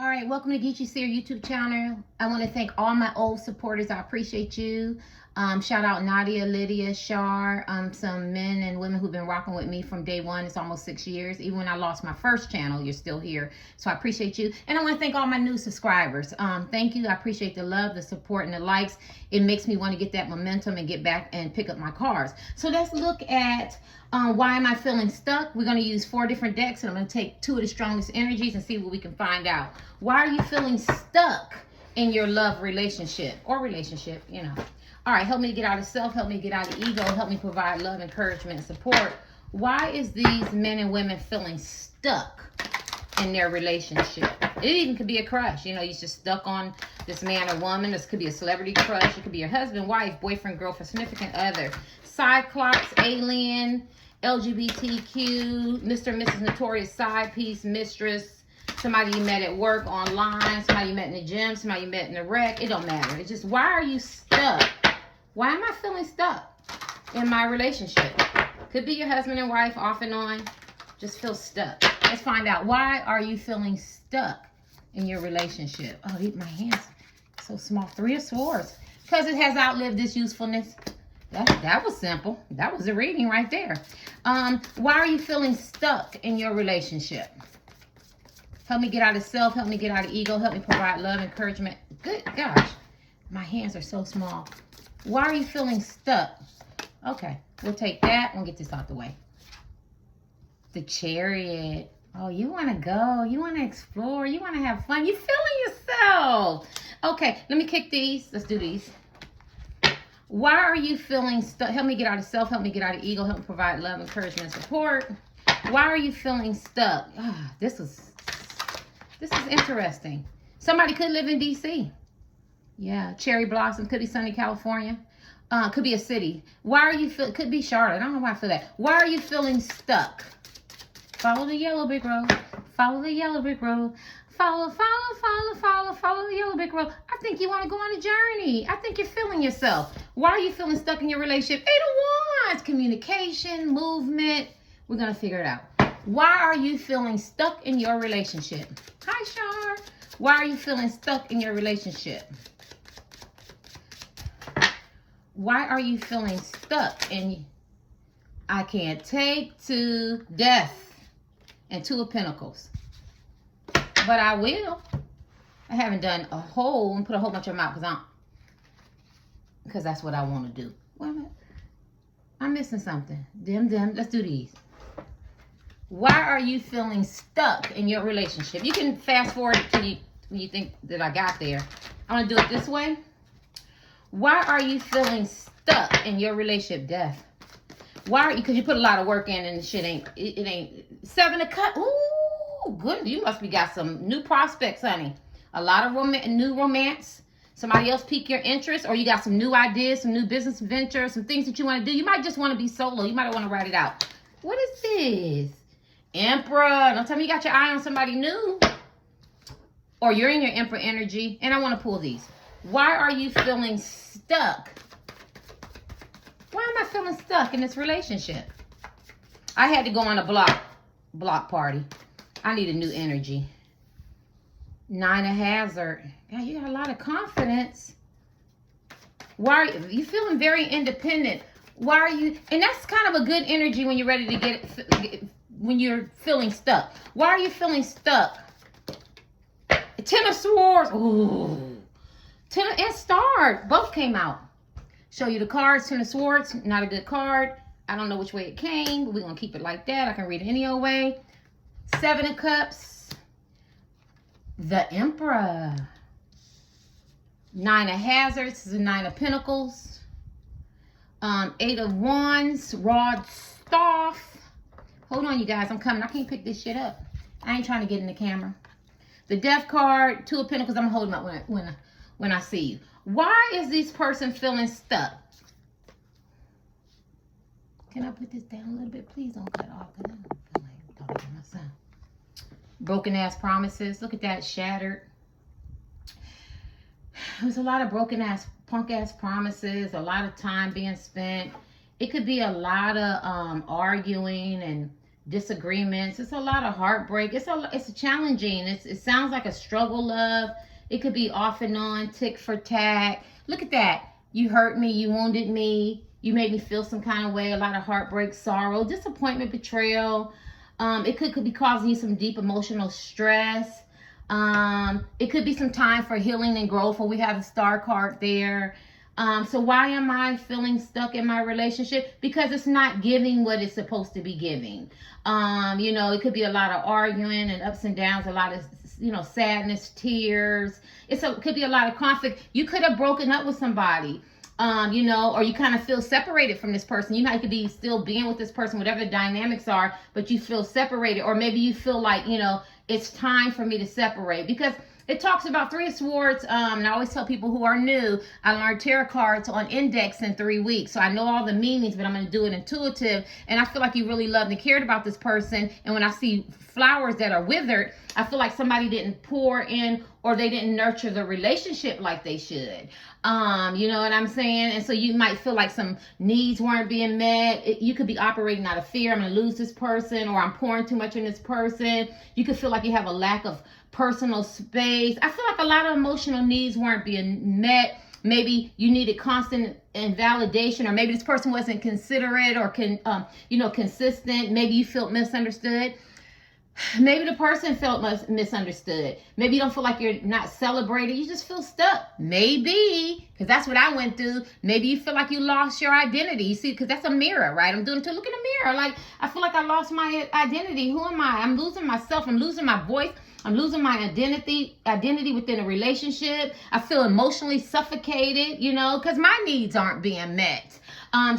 All right, welcome to Geechee Seer YouTube channel. I want to thank all my old supporters. I appreciate you. Shout out Nadia, Lydia, Shar, some men and women who've been rocking with me from day one. It's almost 6 years. Even when I lost my first channel, you're still here. So I appreciate you. And I want to thank all my new subscribers. Thank you. I appreciate the love, the support, and the likes. It makes me want to get that momentum and get back and pick up my cards. So let's look at why am I feeling stuck? We're going to use 4 different decks, and I'm going to take 2 of the strongest energies and see what we can find out. Why are you feeling stuck in your love relationship or relationship, you know? All right, help me to get out of self, help me get out of ego, help me provide love, encouragement, and support. Why is these men and women feeling stuck in their relationship? It even could be a crush. You know, you're just stuck on this man or woman. This could be a celebrity crush. It could be your husband, wife, boyfriend, girlfriend, significant other. Cyclops, alien, LGBTQ, Mr. and Mrs. Notorious, side piece, mistress, somebody you met at work, online, somebody you met in the gym, somebody you met in the wreck. It don't matter. It's just, why are you stuck? Why am I feeling stuck in my relationship? Could be your husband and wife, off and on. Just feel stuck. Let's find out. Why are you feeling stuck in your relationship? Oh, my hands so small. 3 of Swords. Because it has outlived its usefulness. That was simple. That was a reading right there. Why are you feeling stuck in your relationship? Help me get out of self. Help me get out of ego. Help me provide love, encouragement. Good gosh. My hands are so small. Why are you feeling stuck? Okay, we'll take that and get this out the way. The Chariot. Oh, you want to go. You want to explore. You want to have fun. You're feeling yourself. Okay, let me kick these. Let's do these. Why are you feeling stuck? Help me get out of self. Help me get out of ego. Help me provide love, encouragement, and support. Why are you feeling stuck? This is interesting. Somebody could live in D.C. Yeah, cherry blossom. Could be sunny California. Could be a city. Why are you feel? Could be Charlotte. I don't know why I feel that. Why are you feeling stuck? Follow the yellow brick road. Follow the yellow brick road. Follow the yellow brick road. I think you want to go on a journey. I think you're feeling yourself. Why are you feeling stuck in your relationship? 8 of Wands. Communication, movement. We're going to figure it out. Why are you feeling stuck in your relationship? Hi, Shar. Why are you feeling stuck in your relationship? Why are you feeling stuck in I can't take to Death and 2 of Pentacles? But I will. I haven't done a whole and put a whole bunch of them out because that's what I want to do. Wait a minute. I'm missing something. Let's do these. Why are you feeling stuck in your relationship? You can fast forward to when you think that I got there. I'm going to do it this way. Why are you feeling stuck in your relationship? Death. Why are you? Because you put a lot of work in and the shit ain't, it ain't. 7 of Cups. Ooh, good. You must be got some new prospects, honey. A lot of new romance. Somebody else pique your interest, or you got some new ideas, some new business ventures, some things that you want to do. You might just want to be solo. You might want to write it out. What is this? Emperor. Don't tell me you got your eye on somebody new. Or you're in your Emperor energy. And I want to pull these. Why are you feeling stuck? Why am I feeling stuck in this relationship? I had to go on a block party. I need a new energy. 9 of Hazard. Yeah, you got a lot of confidence. Why are you feeling very independent? Why are you? And that's kind of a good energy when you're ready to get when you're feeling stuck. Why are you feeling stuck? 10 of Swords. Ooh. 10 and Star. Both came out. Show you the cards. 10 of Swords. Not a good card. I don't know which way it came, but we're going to keep it like that. I can read it any old way. 7 of Cups. The Emperor. 9 of Hazards. This is a 9 of Pentacles. 8 of Wands. Rod Staff. Hold on, you guys. I'm coming. I can't pick this shit up. I ain't trying to get in the camera. The Death card. 2 of Pentacles. I'm holding up when I see you. Why is this person feeling stuck? Can I put this down a little bit? Please don't cut off. Because I don't feel like talking to myself. Broken ass promises. Look at that. Shattered. There's a lot of broken ass, punk ass promises. A lot of time being spent. It could be a lot of arguing and disagreements. It's a lot of heartbreak. It's challenging. It sounds like a struggle love. It could be off and on, tick for tack. Look at that. You hurt me, you wounded me, you made me feel some kind of way, a lot of heartbreak, sorrow, disappointment, betrayal. It could be causing you some deep emotional stress. It could be some time for healing and growth when we have the star card there. So why am I feeling stuck in my relationship? Because it's not giving what it's supposed to be giving. It could be a lot of arguing and ups and downs, a lot of, sadness, tears. It could be a lot of conflict. You could have broken up with somebody, or you kind of feel separated from this person. You could be still being with this person, whatever the dynamics are, but you feel separated. Or maybe you feel like, it's time for me to separate, because it talks about Three of Swords. And I always tell people who are new, I learned tarot cards on index in 3 weeks. So I know all the meanings, but I'm going to do it intuitive. And I feel like you really loved and cared about this person. And when I see flowers that are withered, I feel like somebody didn't pour in, or they didn't nurture the relationship like they should. You know what I'm saying? And so you might feel like some needs weren't being met. You could be operating out of fear. I'm going to lose this person, or I'm pouring too much on this person. You could feel like you have a lack of personal space. I feel like a lot of emotional needs weren't being met. Maybe you needed constant invalidation, or maybe this person wasn't considerate or consistent. Maybe you felt misunderstood. Maybe the person felt misunderstood. Maybe you don't feel like you're not celebrated. You just feel stuck. Maybe, because that's what I went through. Maybe you feel like you lost your identity. You see, because that's a mirror, right? I'm doing it to look in the mirror. Like, I feel like I lost my identity. Who am I? I'm losing myself. I'm losing my voice. I'm losing my identity within a relationship. I feel emotionally suffocated, because my needs aren't being met.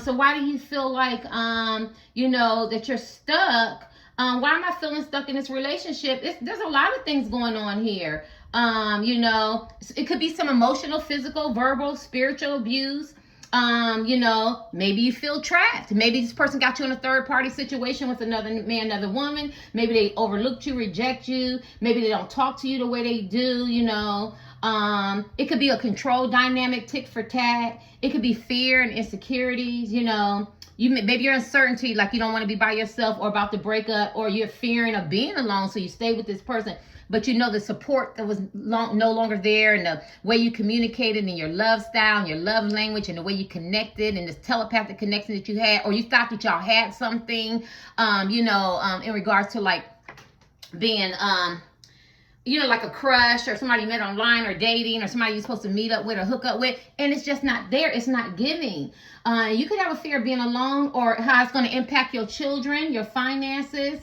So why do you feel like, that you're stuck? Why am I feeling stuck in this relationship? There's a lot of things going on here. It could be some emotional, physical, verbal, spiritual abuse. Maybe you feel trapped. Maybe this person got you in a third party situation with another man, another woman. Maybe they overlooked you, reject you. Maybe they don't talk to you the way they do, It could be a control dynamic, tick for tat. It could be fear and insecurities, maybe you're uncertainty, like you don't want to be by yourself, or about to break up, or you're fearing of being alone, so you stay with this person. But the support that was no longer there, and the way you communicated, and your love style, and your love language, and the way you connected, and this telepathic connection that you had, or you thought that y'all had something, in regards to like being, like a crush, or somebody you met online, or dating, or somebody you're supposed to meet up with or hook up with, and it's just not there. It's not giving. You could have a fear of being alone, or how it's going to impact your children, your finances.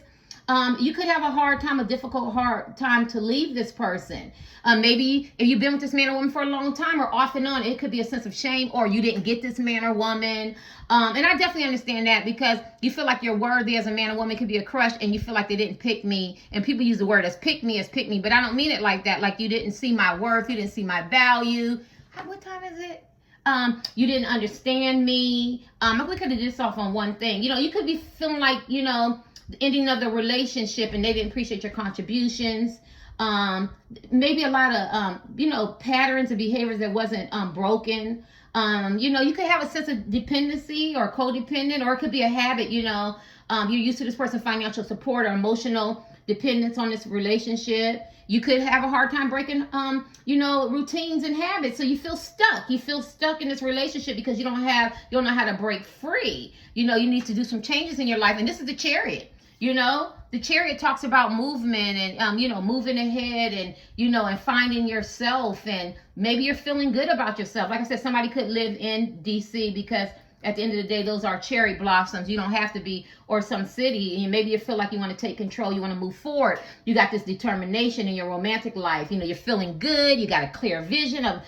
You could have a difficult hard time to leave this person. Maybe if you've been with this man or woman for a long time, or off and on, it could be a sense of shame, or you didn't get this man or woman. And I definitely understand that, because you feel like you're worthy as a man or woman. It could be a crush, and you feel like they didn't pick me. And people use the word as pick me, but I don't mean it like that. Like, you didn't see my worth, you didn't see my value. What time is it? You didn't understand me. We could have did this off on one thing. You could be feeling like, the ending of the relationship, and they didn't appreciate your contributions. Maybe a lot of, patterns and behaviors that wasn't broken. You could have a sense of dependency or codependent, or it could be a habit, you're used to this person's financial support or emotional dependence on this relationship. You could have a hard time breaking, routines and habits. So you feel stuck. You feel stuck in this relationship because you don't know how to break free. You need to do some changes in your life. And this is the Chariot. The Chariot talks about movement and, moving ahead and, and finding yourself. And maybe you're feeling good about yourself. Like I said, somebody could live in DC, because at the end of the day, those are cherry blossoms. You don't have to be, or some city. And maybe you feel like you want to take control. You want to move forward. You got this determination in your romantic life. You're feeling good. You got a clear vision of,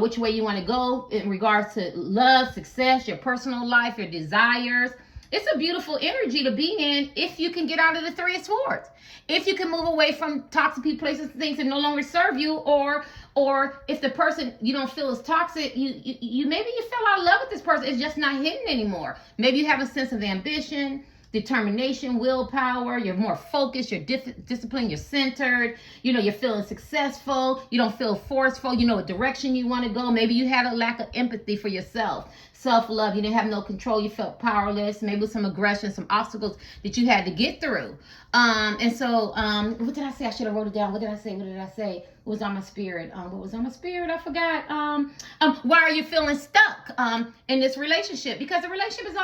which way you want to go in regards to love, success, your personal life, your desires. It's a beautiful energy to be in if you can get out of the Three of Swords. If you can move away from toxic people, places, things that no longer serve you, or if the person you don't feel is toxic, you maybe you fell out of love with this person. It's just not hidden anymore. Maybe you have a sense of ambition. determination, willpower. You're more focused. You're disciplined. You're centered. You know, you're feeling successful. You don't feel forceful. You know what direction you want to go. Maybe you had a lack of empathy for yourself. Self-love. You didn't have no control. You felt powerless. Maybe some aggression, some obstacles that you had to get through. And so, what did I say? I should have wrote it down. What did I say? It was on my spirit. What was on my spirit? I forgot. Why are you feeling stuck in this relationship? Because the relationship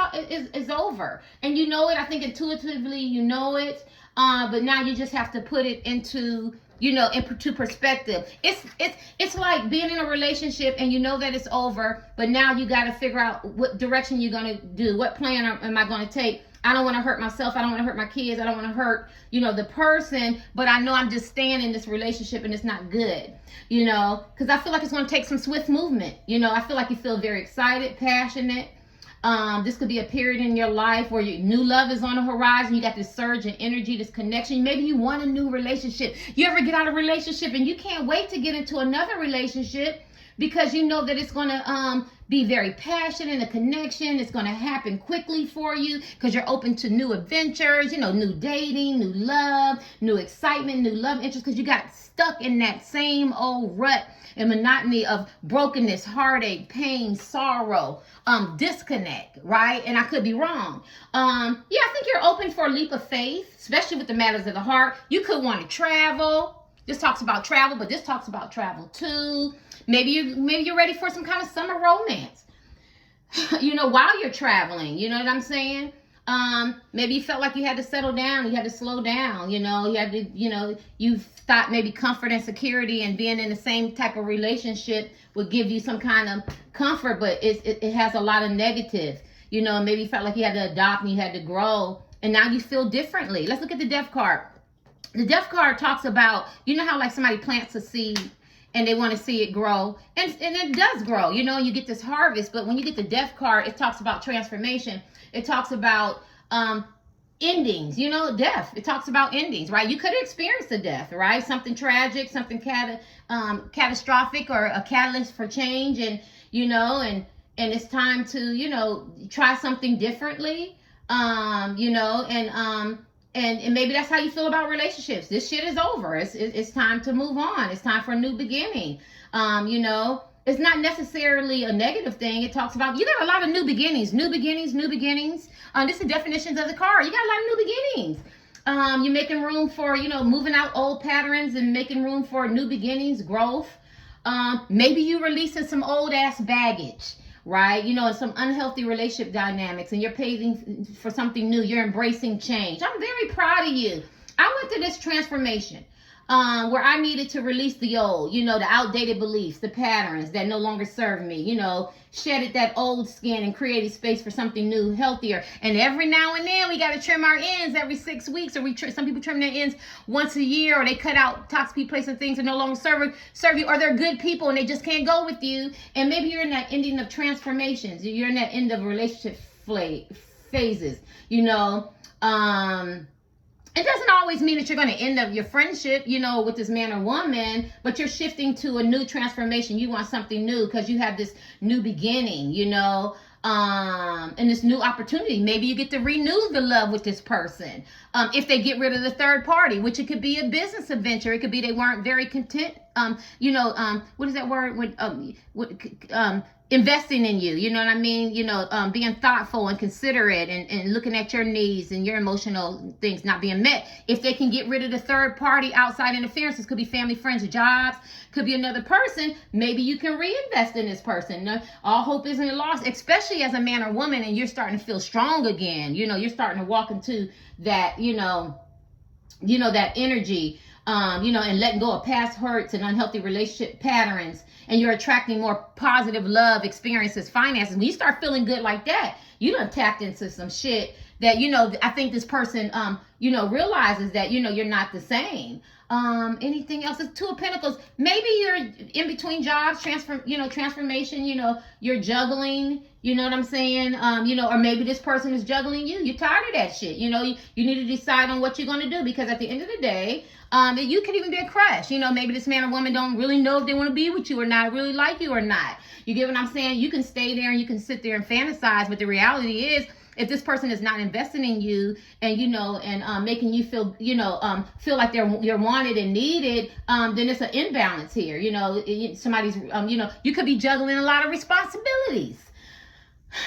is over, and you know it. I think intuitively you know it, but now you just have to put it into, you know, into perspective. It's like being in a relationship and you know that it's over, but now you got to figure out what direction you're gonna do. What plan am I gonna take? I don't want to hurt myself. I don't want to hurt my kids. I don't want to hurt, you know, the person, but I know I'm just staying in this relationship and it's not good, you know, because I feel like it's going to take some swift movement. You know, I feel like you feel very excited, passionate. This could be a period in your life where new love is on the horizon. You got this surge in energy, this connection. Maybe you want a new relationship. You ever get out of a relationship and you can't wait to get into another relationship because you know that it's going to be very passionate, a connection. It's going to happen quickly for you because you're open to new adventures, you know, new dating, new love, new excitement, new love interest, because you got stuck in that same old rut and monotony of brokenness, heartache, pain, sorrow, disconnect, right? And I could be wrong. I think you're open for a leap of faith, especially with the matters of the heart. You could want to travel. This talks about travel, but this talks about travel too. Maybe you're ready for some kind of summer romance, you know, while you're traveling. You know what I'm saying? Maybe you felt like you had to settle down, you had to slow down, you know, you thought maybe comfort and security and being in the same type of relationship would give you some kind of comfort, but it has a lot of negative, you know. Maybe you felt like you had to adopt and you had to grow, and now you feel differently. Let's look at the Death card. The Death card talks about, you know how like somebody plants a seed and they want to see it grow, and it does grow, you know, you get this harvest. But when you get the Death card, it talks about transformation. It talks about endings, you know, death. It talks about endings, right? You could have experienced a death, right? Something tragic, something catastrophic, or a catalyst for change, and you know, and it's time to, you know, try something differently, you know, and maybe that's how you feel about relationships. This shit is over. It's time to move on. It's time for a new beginning. You know, it's not necessarily a negative thing. It talks about, you got a lot of new beginnings. This is the definitions of the card. You got a lot of new beginnings. You're making room for, you know, moving out old patterns and making room for new beginnings, growth. Maybe you releasing some old ass baggage, right? You know, some unhealthy relationship dynamics, and you're paving for something new. You're embracing change. I'm very proud of you. I went through this transformation where I needed to release the old, you know, the outdated beliefs, the patterns that no longer serve me, you know, shedded that old skin and created space for something new, healthier. And every now and then we got to trim our ends every 6 weeks, or some people trim their ends once a year, or they cut out toxic places and things that no longer serve you, or they're good people and they just can't go with you. And maybe you're in that ending of transformations. You're in that end of relationship phases, you know. It doesn't always mean that you're going to end up your friendship, you know, with this man or woman, but you're shifting to a new transformation. You want something new because you have this new beginning, you know, and this new opportunity. Maybe you get to renew the love with this person. If they get rid of the third party, which it could be a business adventure. It could be they weren't very content. You know, what is that word? Investing in you, you know what I mean? You know, being thoughtful and considerate, and looking at your needs and your emotional things not being met. If they can get rid of the third party outside interferences, could be family, friends, jobs, could be another person. Maybe you can reinvest in this person. All hope isn't lost, especially as a man or woman, and you're starting to feel strong again. You know, you're starting to walk into that, you know, that energy. You know, and letting go of past hurts and unhealthy relationship patterns, and you're attracting more positive love experiences, finances. When you start feeling good like that, you done tapped into some shit that, you know, I think this person, you know, realizes that, you know, you're not the same. Anything else? It's Two of Pentacles. Maybe you're in between jobs, transformation, you know, you're juggling, you know what I'm saying? You know, or maybe this person is juggling you. You're tired of that shit. You know, you need to decide on what you're going to do, because at the end of the day, you could even be a crush. You know, maybe this man or woman don't really know if they want to be with you or not, really like you or not. You get what I'm saying? You can stay there and you can sit there and fantasize, but the reality is if this person is not investing in you and, and making you feel, feel like you're wanted and needed, then it's an imbalance here. Somebody's, you could be juggling a lot of responsibilities.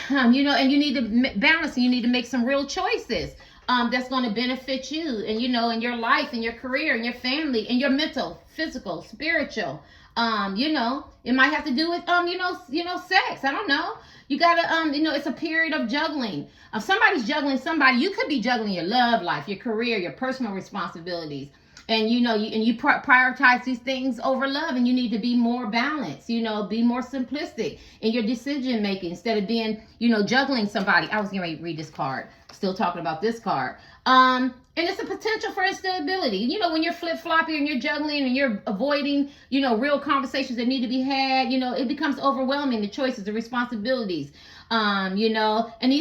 And you need to balance, and you need to make some real choices that's going to benefit you and, in your life and your career and your family and your mental, physical, spiritual. It might have to do with, sex. I don't know. You gotta, it's a period of juggling. If somebody's juggling somebody, you could be juggling your love life, your career, your personal responsibilities. And you prioritize these things over love, and you need to be more balanced, be more simplistic in your decision making instead of being, juggling somebody. I was getting ready to read this card, still talking about this card. And it's a potential for instability. When you're flip-floppy and you're juggling and you're avoiding, real conversations that need to be had, it becomes overwhelming, the choices, the responsibilities. And you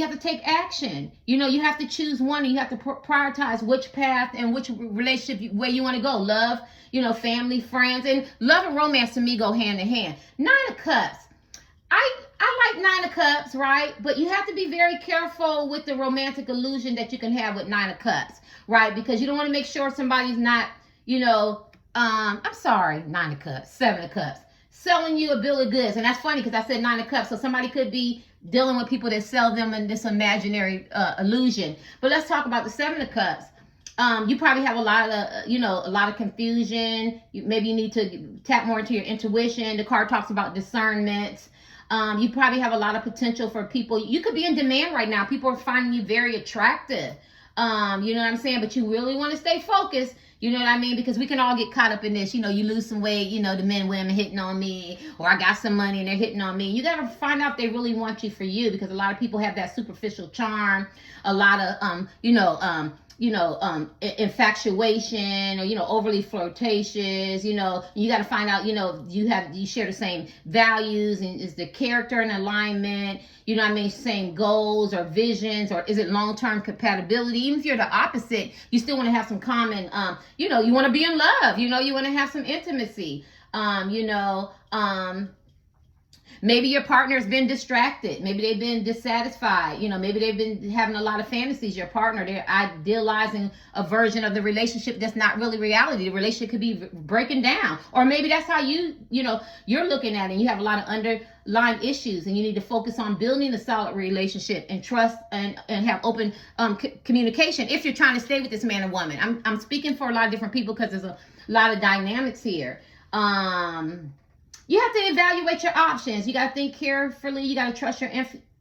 have to take action. You have to choose one, and you have to prioritize which path and which relationship where you want to go. Love, family, friends, and love and romance to me go hand in hand. 9 of Cups. I like 9 of Cups, right? But you have to be very careful with the romantic illusion that you can have with 9 of Cups, right? Because you don't want to make sure somebody's not, 9 of Cups, 7 of Cups, selling you a bill of goods. And that's funny because I said 9 of Cups. So somebody could be dealing with people that sell them in this imaginary illusion. But let's talk about the 7 of Cups. You probably have a lot of confusion. Maybe you need to tap more into your intuition. The card talks about discernment. You probably have a lot of potential for people. You could be in demand right now. People are finding you very attractive. You know what I'm saying? But you really want to stay focused. You know what I mean? Because we can all get caught up in this. You lose some weight, the men, women hitting on me, or I got some money and they're hitting on me. You got to find out if they really want you for you, because a lot of people have that superficial charm, a lot of, infatuation, or, overly flirtatious, you got to find out, you share the same values, and is the character in alignment, same goals or visions, or is it long-term compatibility? Even if you're the opposite, you still want to have some common, you want to be in love, you want to have some intimacy, maybe your partner's been distracted. Maybe they've been dissatisfied. Maybe they've been having a lot of fantasies. Your partner, they're idealizing a version of the relationship that's not really reality. The relationship could be breaking down. Or maybe that's how you're looking at it, and you have a lot of underlying issues, and you need to focus on building a solid relationship and trust and have open communication if you're trying to stay with this man or woman. I'm speaking for a lot of different people because there's a lot of dynamics here. You have to evaluate your options. You got to think carefully. You got to trust your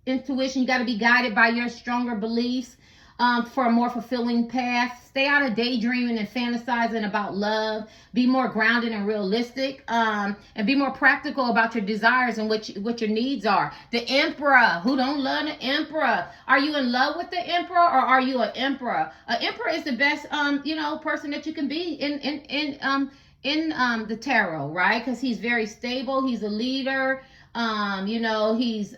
intuition. You got to be guided by your stronger beliefs for a more fulfilling path. Stay out of daydreaming and fantasizing about love. Be more grounded and realistic, and be more practical about your desires and what your needs are. The Emperor. Who don't love the Emperor? Are you in love with the Emperor, or are you an Emperor? An Emperor is the best, person that you can be in the tarot, right? Because he's very stable. He's a leader. He's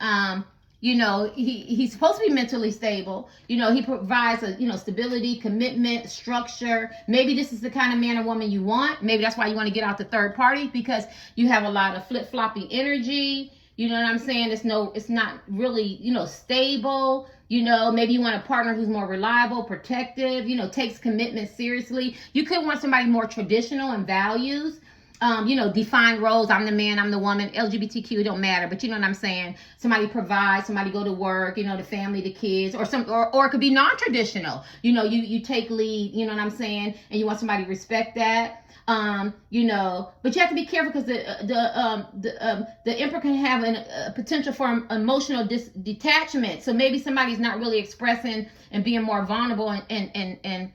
supposed to be mentally stable. He provides stability, commitment, structure. Maybe this is the kind of man or woman you want. Maybe that's why you want to get out the third party, because you have a lot of flip-floppy energy. You know what I'm saying? It's not really, stable. Maybe you want a partner who's more reliable, protective, takes commitment seriously. You could want somebody more traditional in values. Defined roles. I'm the man, I'm the woman. LGBTQ, it don't matter, but you know what I'm saying? Somebody provides, somebody go to work, the family, the kids, or it could be non-traditional. You take lead, you know what I'm saying? And you want somebody to respect that. But you have to be careful, because the Emperor can have a potential for emotional detachment. So maybe somebody's not really expressing and being more vulnerable and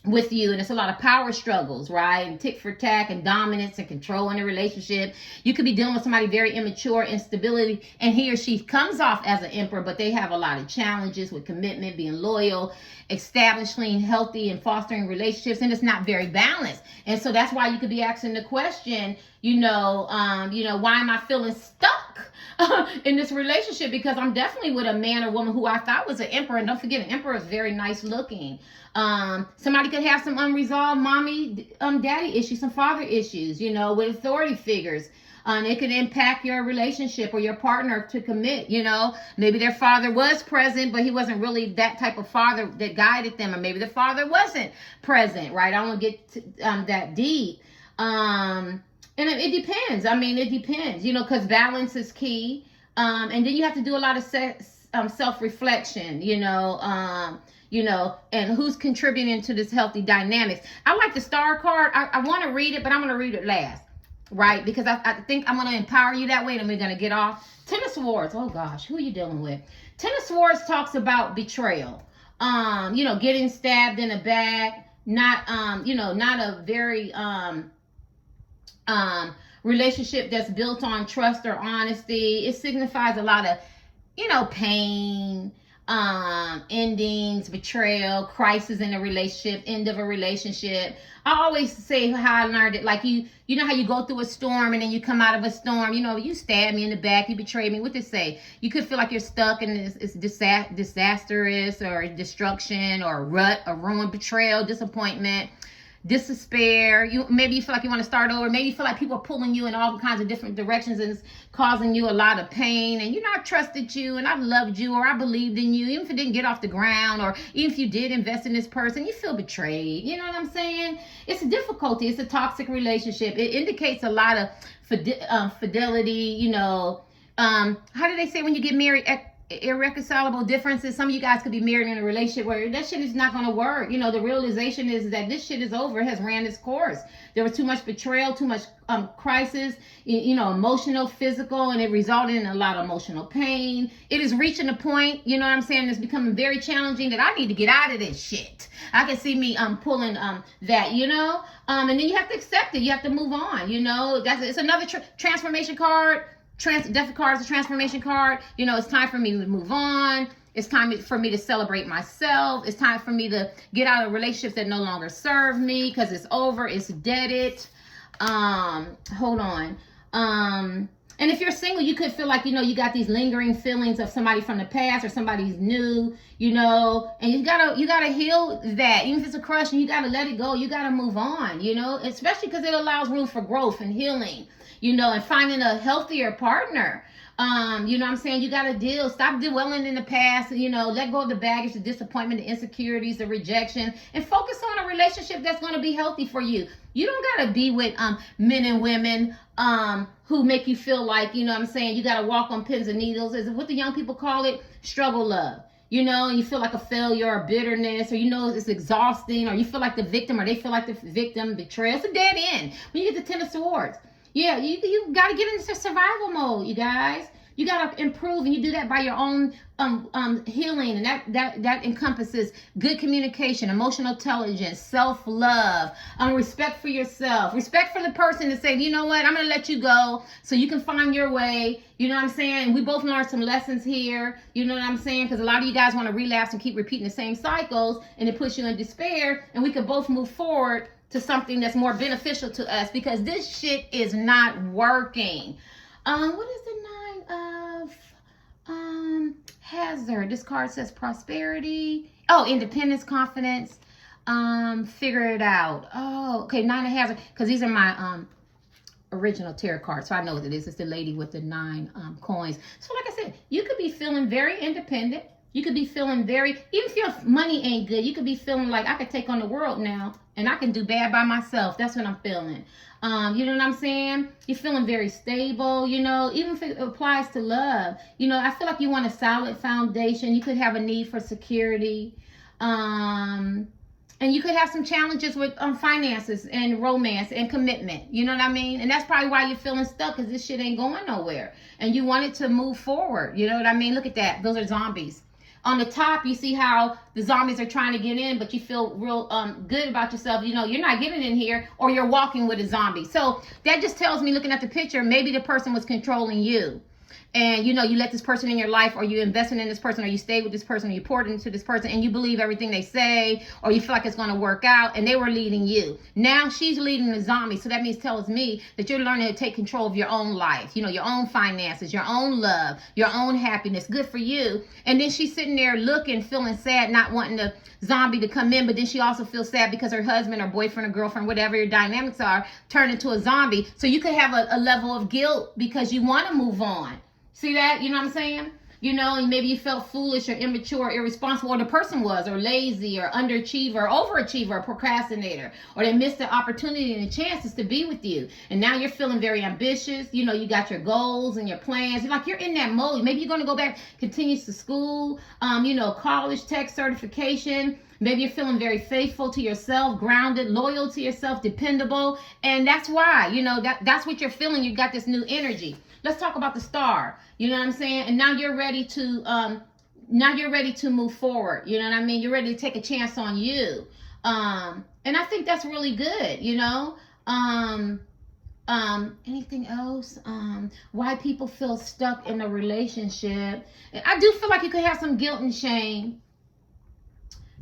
with you, and it's a lot of power struggles, right? And tick for tack and dominance and control in a relationship. You could be dealing with somebody very immature, instability, and he or she comes off as an Emperor, but they have a lot of challenges with commitment, being loyal, establishing healthy and fostering relationships, and it's not very balanced. And so that's why you could be asking the question, why am I feeling stuck in this relationship? Because I'm definitely with a man or woman who I thought was an Emperor. And don't forget, an Emperor is very nice looking. Somebody could have some unresolved mommy, daddy issues, some father issues, with authority figures. It can impact your relationship or your partner to commit. Maybe their father was present, but he wasn't really that type of father that guided them, or maybe the father wasn't present, right? I don't want to get that deep. And it depends. It depends, because balance is key. And then you have to do a lot of self-reflection, and who's contributing to this healthy dynamics. I like the star card. I want to read it, but I'm going to read it last, right? Because I think I'm going to empower you that way, and we're going to get off. Ten of Swords. Oh gosh, who are you dealing with? Ten of Swords talks about betrayal. Getting stabbed in the back. Not a very relationship that's built on trust or honesty. It signifies a lot of, pain, endings, betrayal, crisis in a relationship, end of a relationship. I always say how I learned it, like you know how you go through a storm and then you come out of a storm, you stab me in the back, you betrayed me. What they say? You could feel like you're stuck in this disastrous or destruction or rut, or ruin, betrayal, disappointment, despair. Maybe you feel like you want to start over. Maybe you feel like people are pulling you in all kinds of different directions and it's causing you a lot of pain. And I trusted you and I loved you, or I believed in you, even if it didn't get off the ground, or even if you did invest in this person, you feel betrayed. You know what I'm saying? It's a difficulty. It's a toxic relationship. It indicates a lot of fidelity. How do they say when you get married? Irreconcilable differences. Some of you guys could be married in a relationship where that shit is not going to work. The realization is that this shit is over. It has ran its course. There was too much betrayal, too much crisis, emotional, physical, and it resulted in a lot of emotional pain. It is reaching a point, it's becoming very challenging that I need to get out of this shit. I can see me pulling that, and then you have to accept it. You have to move on. It's another transformation card. Death card is a transformation card. It's time for me to move on. It's time for me to celebrate myself. It's time for me to get out of relationships that no longer serve me because it's over. It's deaded. Hold on. And if you're single, you could feel like, you got these lingering feelings of somebody from the past or somebody's new, and you gotta heal that. Even if it's a crush, and you gotta let it go. You gotta move on, especially because it allows room for growth and healing, and finding a healthier partner. You gotta stop dwelling in the past, let go of the baggage, the disappointment, the insecurities, the rejection, and focus on a relationship that's going to be healthy for you. You don't gotta be with men and women who make you feel like, you gotta walk on pins and needles. Is what the young people call it, struggle love. And you feel like a failure or bitterness, or it's exhausting, or you feel like the victim, or they feel like the victim. Betrayal. It's a dead end. When you get the Ten of Swords, yeah, you got to get into survival mode, you guys. You got to improve, and you do that by your own healing, and that encompasses good communication, emotional intelligence, self-love, respect for yourself, respect for the person to say, you know what, I'm going to let you go so you can find your way. We both learned some lessons here, because a lot of you guys want to relapse and keep repeating the same cycles, and it puts you in despair, and we could both move forward to something that's more beneficial to us, because this shit is not working. What is the Nine of Hazard? This card says prosperity. Oh, independence, confidence. Figure it out. Oh, okay, Nine of Hazard, because these are my original tarot cards, so I know what it is. It's the lady with the 9 coins. So like I said, you could be feeling very independent. You could be feeling even if your money ain't good, you could be feeling like I could take on the world now and I can do bad by myself. That's what I'm feeling. You know what I'm saying? You're feeling very stable, even if it applies to love. I feel like you want a solid foundation. You could have a need for security. And you could have some challenges with finances and romance and commitment. You know what I mean? And that's probably why you're feeling stuck, because this shit ain't going nowhere. And you want it to move forward. You know what I mean? Look at that. Those are zombies. On the top, you see how the zombies are trying to get in, but you feel real good about yourself. You're not getting in here, or you're walking with a zombie. So that just tells me, looking at the picture, maybe the person was controlling you. and you let this person in your life, or you invested in this person, or you stayed with this person, or you poured into this person, and you believe everything they say, or you feel like it's going to work out, and they were leading you. Now she's leading the zombie. So that means tells me that you're learning to take control of your own life, your own finances, your own love, your own happiness. Good for you. And then she's sitting there looking, feeling sad, not wanting the zombie to come in, but then she also feels sad because her husband or boyfriend or girlfriend, whatever your dynamics are, turned into a zombie. So you could have a level of guilt because you want to move on. See that? You know what I'm saying? And maybe you felt foolish or immature, or irresponsible, or the person was, or lazy, or underachiever, or overachiever, or procrastinator, or they missed the opportunity and the chances to be with you. And now you're feeling very ambitious. You got your goals and your plans. You're in that mode. Maybe you're going to go back, continues to school, college, tech certification. Maybe you're feeling very faithful to yourself, grounded, loyal to yourself, dependable. And that's why, that's what you're feeling. You got this new energy. Let's talk about the star. You know what I'm saying? And now you're ready to move forward. You know what I mean? You're ready to take a chance on you. And I think that's really good, anything else? Why people feel stuck in a relationship. I do feel like you could have some guilt and shame.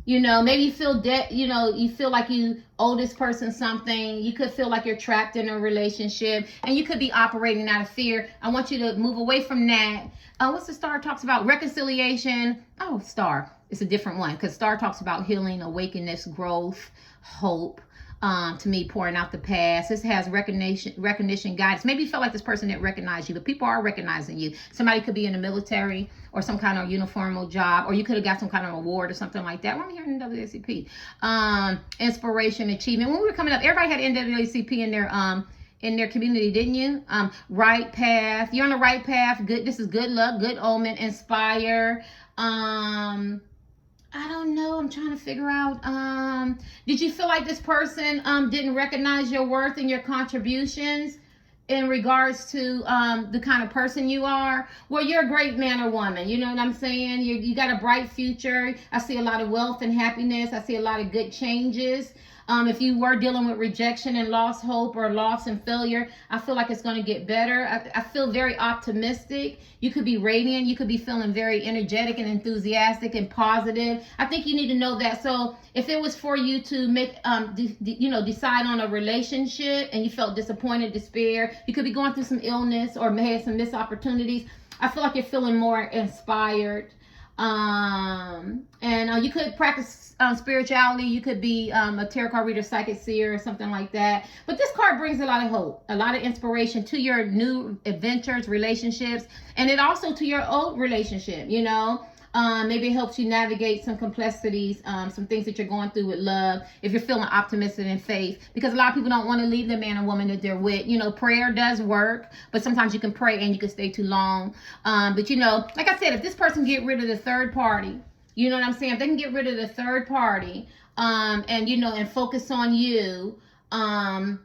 Maybe you feel you feel like you owe this person something. You could feel like you're trapped in a relationship, and you could be operating out of fear. I want you to move away from that. What's the star talks about? Reconciliation. Oh, star. It's a different one, because star talks about healing, awakeness, growth, hope. To me, pouring out the past. This has recognition, guidance. Maybe you felt like this person didn't recognize you, but people are recognizing you. Somebody could be in the military or some kind of uniformal job, or you could have got some kind of award or something like that. Well, I'm here in NAACP. Inspiration, achievement. When we were coming up, everybody had NAACP in their community, didn't you? Right path. You're on the right path. Good. This is good luck, good omen, inspire. I don't know. I'm trying to figure out. Did you feel like this person didn't recognize your worth and your contributions in regards to the kind of person you are? Well, you're a great man or woman. You know what I'm saying? You got a bright future. I see a lot of wealth and happiness. I see a lot of good changes. If you were dealing with rejection and lost hope, or loss and failure, I feel like it's going to get better. I feel very optimistic. You could be radiant. You could be feeling very energetic and enthusiastic and positive. I think you need to know that. So if it was for you to make, decide on a relationship, and you felt disappointed, despair, you could be going through some illness or may have some missed opportunities. I feel like you're feeling more inspired. And you could practice spirituality. You could be a tarot card reader, psychic seer, or something like that. But this card brings a lot of hope, a lot of inspiration to your new adventures, relationships, and it also to your old relationship. Maybe it helps you navigate some complexities, some things that you're going through with love, if you're feeling optimistic and faith, because a lot of people don't want to leave the man or woman that they're with. Prayer does work, but sometimes you can pray and you can stay too long. But like I said, if this person get rid of the third party, you know what I'm saying? If they can get rid of the third party, and focus on you, and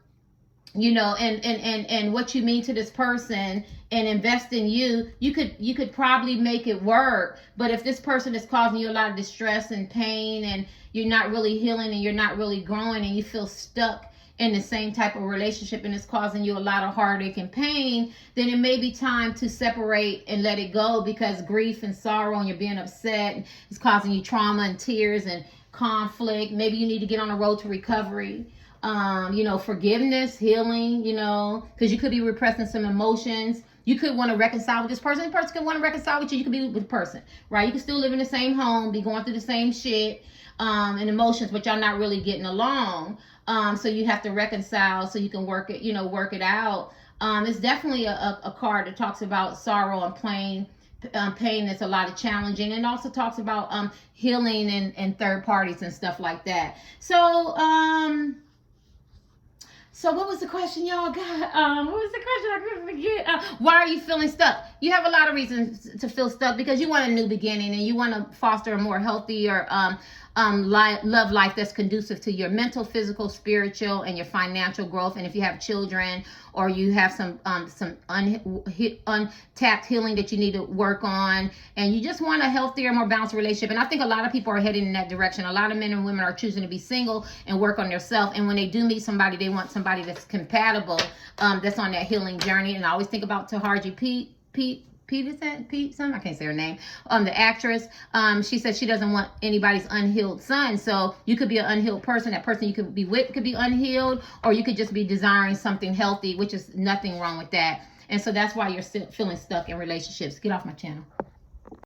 what you mean to this person, and invest in you, you could probably make it work. But if this person is causing you a lot of distress and pain, and you're not really healing, and you're not really growing, and you feel stuck in the same type of relationship, and it's causing you a lot of heartache and pain, then it may be time to separate and let it go, because grief and sorrow and you're being upset is causing you trauma and tears and conflict. Maybe you need to get on the road to recovery. Forgiveness, healing, because you could be repressing some emotions. You could want to reconcile with this person. The person could want to reconcile with you. You could be with the person, right? You could still live in the same home, be going through the same shit and emotions, but y'all not really getting along. So you have to reconcile so you can work it out. It's definitely a card that talks about sorrow and pain that's a lot of challenging, and also talks about healing and third parties and stuff like that. So what was the question y'all got? What was the question? I couldn't forget. Why are you feeling stuck? You have a lot of reasons to feel stuck, because you want a new beginning, and you want to foster a more healthier love life that's conducive to your mental, physical, spiritual, and your financial growth. And if you have children, or you have some untapped healing that you need to work on, and you just want a healthier, more balanced relationship. And I think a lot of people are heading in that direction. A lot of men and women are choosing to be single and work on themselves. And when they do meet somebody, they want somebody that's compatible, that's on that healing journey. And I always think about Taraji Peterson, I can't say her name, the actress, she said she doesn't want anybody's unhealed son. So you could be an unhealed person. That person you could be with could be unhealed, or you could just be desiring something healthy, which is nothing wrong with that. And so that's why you're feeling stuck in relationships. Get off my channel.